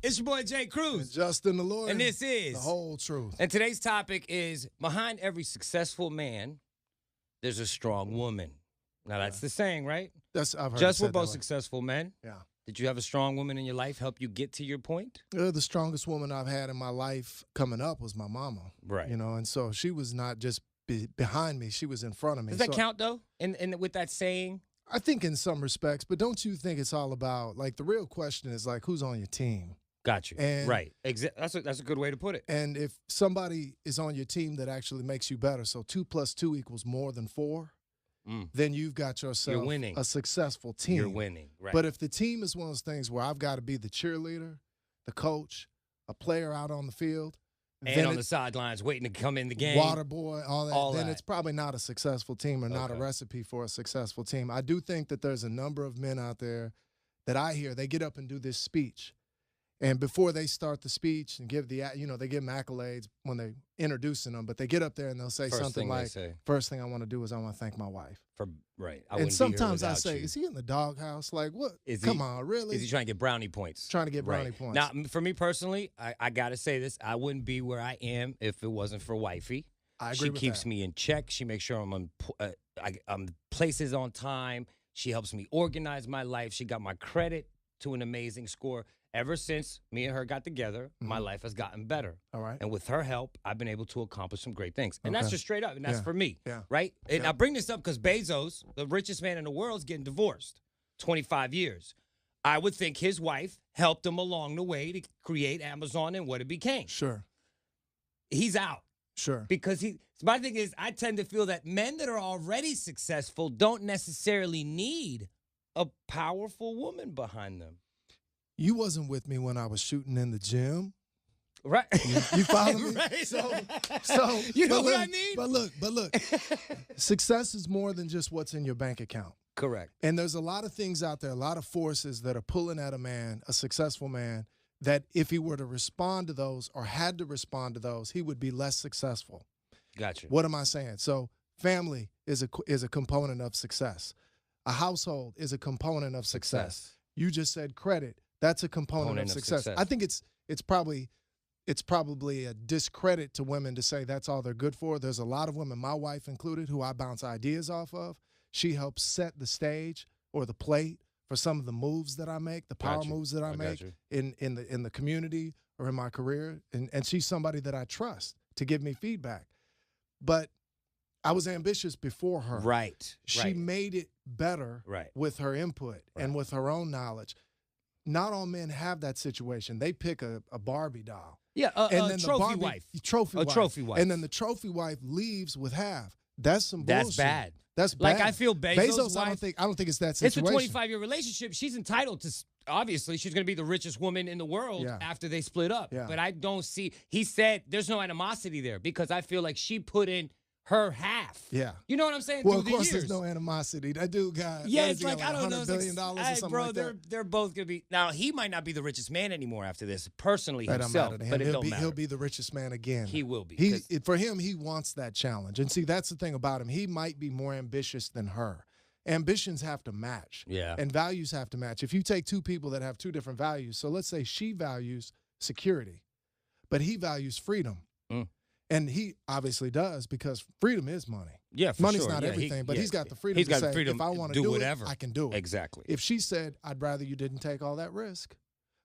It's your boy Jay And Cruz. Justin the Lawyer. And this is The Whole Truth. And today's topic is behind every successful man, there's a strong woman. Now that's the saying, right? I've heard Just it we're said both that way. successful men. Yeah. Did you have a strong woman in your life help you get to your point? The strongest woman I've had in my life coming up was my mama. Right. You know, and so she was not just behind me, she was in front of me. Does that So count though? And with that saying? I think in some respects, but don't you think it's all about, like, the real question is, like, who's on your team? Got you. And- right. That's a good way to put it. And if somebody is on your team that actually makes you better, so 2 + 2 = more than 4, then you've got yourself You're winning. a successful team. You're winning. Right. But if the team is one of those things where I've got to be the cheerleader, the coach, a player out on the field, and then on the sidelines waiting to come in the game. water boy, all that, then that. it's probably not a successful team or not a Okay. recipe for a successful team. I do think that there's a number of men out there that I hear, they get up and do this speech. And before they start the speech and give they give them accolades when they introducing them, but they get up there and they'll say First something thing they like, say. first thing I want to do is I want to thank my wife. Right. I And wouldn't be here sometimes I without say, you. is he in the doghouse? Like, what? Is Come he- on, really? Is he trying to get brownie points? Trying to get brownie Right. points. Now, for me personally, I got to say this. I wouldn't be where I am if it wasn't for wifey. I agree She with keeps that. me in check. She makes sure I'm places on time. She helps me organize my life. She got my credit to an amazing score. Ever since me and her got together, my life has gotten better. All right. And with her help, I've been able to accomplish some great things. And that's Okay. just straight up. And that's Yeah. for me. Yeah. Right? And Yeah. I bring this up because Bezos, the richest man in the world, is getting divorced. 25 years. I would think his wife helped him along the way to create Amazon and what it became. Sure. He's out. Sure. Because my thing is, I tend to feel that men that are already successful don't necessarily need a powerful woman behind them. You wasn't with me when I was shooting in the gym. Right. You follow me? Right. So You know but what look, I mean? But look, success is more than just what's in your bank account. Correct. And there's a lot of things out there, a lot of forces that are pulling at a man, a successful man, that if he were to respond to those or had to respond to those, he would be less successful. Gotcha. What am I saying? So family is a component of success. A household is a component of success. You just said credit. That's a component of success. I think it's probably a discredit to women to say that's all they're good for. There's a lot of women, my wife included, who I bounce ideas off of. She helps set the stage or the plate for some of the moves that I make, the power Gotcha. moves that I I make gotcha. in the community or in my career. And she's somebody that I trust to give me feedback. But I was ambitious before her. Right. She made it better Right. with her input and with her own knowledge. Not all men have that situation. They pick a Barbie doll. Yeah, And a then trophy the Barbie, wife. Trophy A wife. trophy wife. And then the trophy wife leaves with half. That's some bullshit. That's bad. That's Like, bad. I feel Bezos' I wife- don't think it's that It's a situation. 25-year relationship. She's entitled to, obviously, she's going to be the richest woman in the world Yeah. after they split up. Yeah. But I don't see, he said there's no animosity there because I feel like she put in her half. Yeah. You know what I'm saying? Well, Through of course, the years. there's no animosity. That dude got Yeah, what it's is he like, got, I don't know. $100 It's like, billion or hey, something bro, like that. they're both going to be. Now, he might not be the richest man anymore after this, personally That don't himself, matter to him. but it He'll don't be, matter. He'll be the richest man again. He will be. For him, he wants that challenge. And see, that's the thing about him. He might be more ambitious than her. Ambitions have to match. Yeah. And values have to match. If you take two people that have two different values, so let's say she values security, but he values freedom. Mm. And he obviously does because freedom is money. Yeah, for Money's sure. not Yeah, everything, but yeah, he's got the freedom he's to got say, freedom if I want do to do whatever. it, I can do it. Exactly. If she said, I'd rather you didn't take all that risk,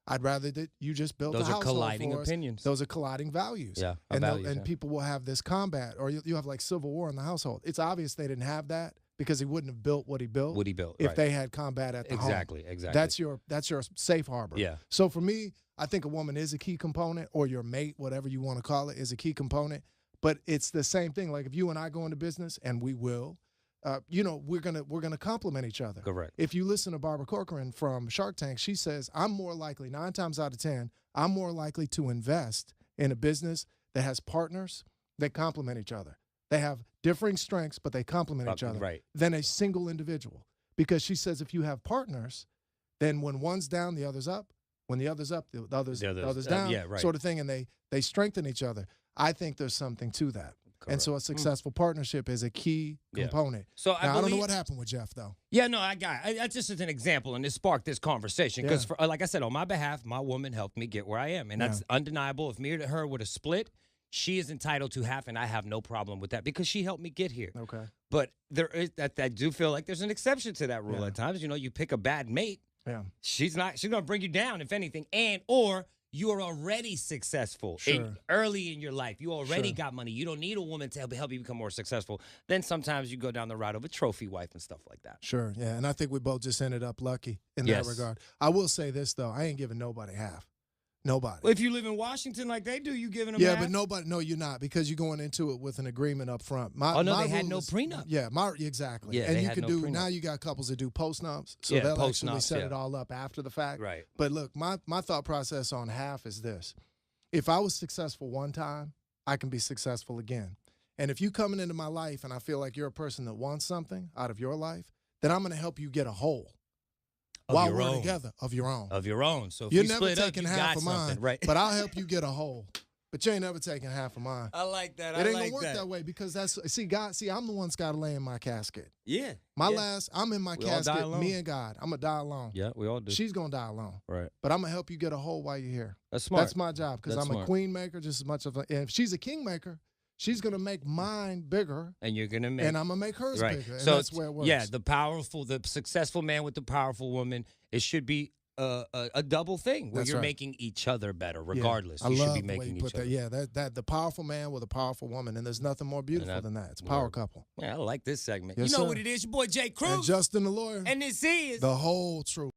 I'd rather that you just built Those a are household colliding for us. opinions. Those are colliding values. Yeah, and values, and yeah. people will have this combat, or you have like civil war in the household. It's obvious they didn't have that because he wouldn't have built what he built. What he built, if right. they had combat at the home. Exactly. That's your safe harbor. Yeah. So for me, I think a woman is a key component, or your mate, whatever you want to call it, is a key component. But it's the same thing. Like if you and I go into business, and we will, we're gonna complement each other. Correct. If you listen to Barbara Corcoran from Shark Tank, she says, I'm more likely, 9 times out of 10, I'm more likely to invest in a business that has partners that complement each other. They have differing strengths, but they complement each other, right. than a single individual. Because she says if you have partners, then when one's down, the other's up. When the other's up, the other's down, yeah, right. sort of thing, and they strengthen each other. I think there's something to that. And so a successful partnership is a key component. So now, I don't know what happened with Jeff, though. Yeah, no, I just as an example, and it sparked this conversation. Because, like I said, on my behalf, my woman helped me get where I am. And that's undeniable. If me or her would have split, she is entitled to half, and I have no problem with that because she helped me get here. Okay. But there is that I do feel like there's an exception to that rule at times. You know, you pick a bad mate. Yeah. She's gonna bring you down, if anything, or you are already successful early in your life. You already got money. You don't need a woman to help you become more successful. Then sometimes you go down the route of a trophy wife and stuff like that. Sure, yeah. And I think we both just ended up lucky in that regard. I will say this, though. I ain't giving nobody half. Nobody. Well, if you live in Washington like they do, you giving them half? But nobody. No, you're not, because you're going into it with an agreement up front. They had no prenup. Yeah, exactly. Yeah, and you can do now. You got couples that do postnups, so they'll actually set it all up after the fact. Right. But look, my thought process on half is this: if I was successful one time, I can be successful again. And if you coming into my life and I feel like you're a person that wants something out of your life, then I'm going to help you get a whole. While we're together, of your own. Of your own. So if you're you never split taking up, you half got of mine, something, right? But I'll help you get a whole. But you ain't never taking half of mine. I like that. It ain't gonna work that way, because God. See, I'm the one that's got to lay in my casket. Yeah. I'm in my casket. Me and God. I'm gonna die alone. Yeah, we all do. She's gonna die alone. Right. But I'm gonna help you get a whole while you're here. That's smart. That's my job, because I'm a queen maker just as much of a. And if she's a king maker, she's gonna make mine bigger, and you're gonna make, and I'm gonna make hers bigger. And so that's where it works. Yeah, the successful man with the powerful woman. It should be a double thing where you're making each other better, regardless. You should be making each other. Yeah, that the powerful man with a powerful woman, and there's nothing more beautiful than that. It's a power couple. Yeah, I like this segment. Yes, you know what it is? Your boy Jay Cruz and Justin the Lawyer, and this is The Whole Truth.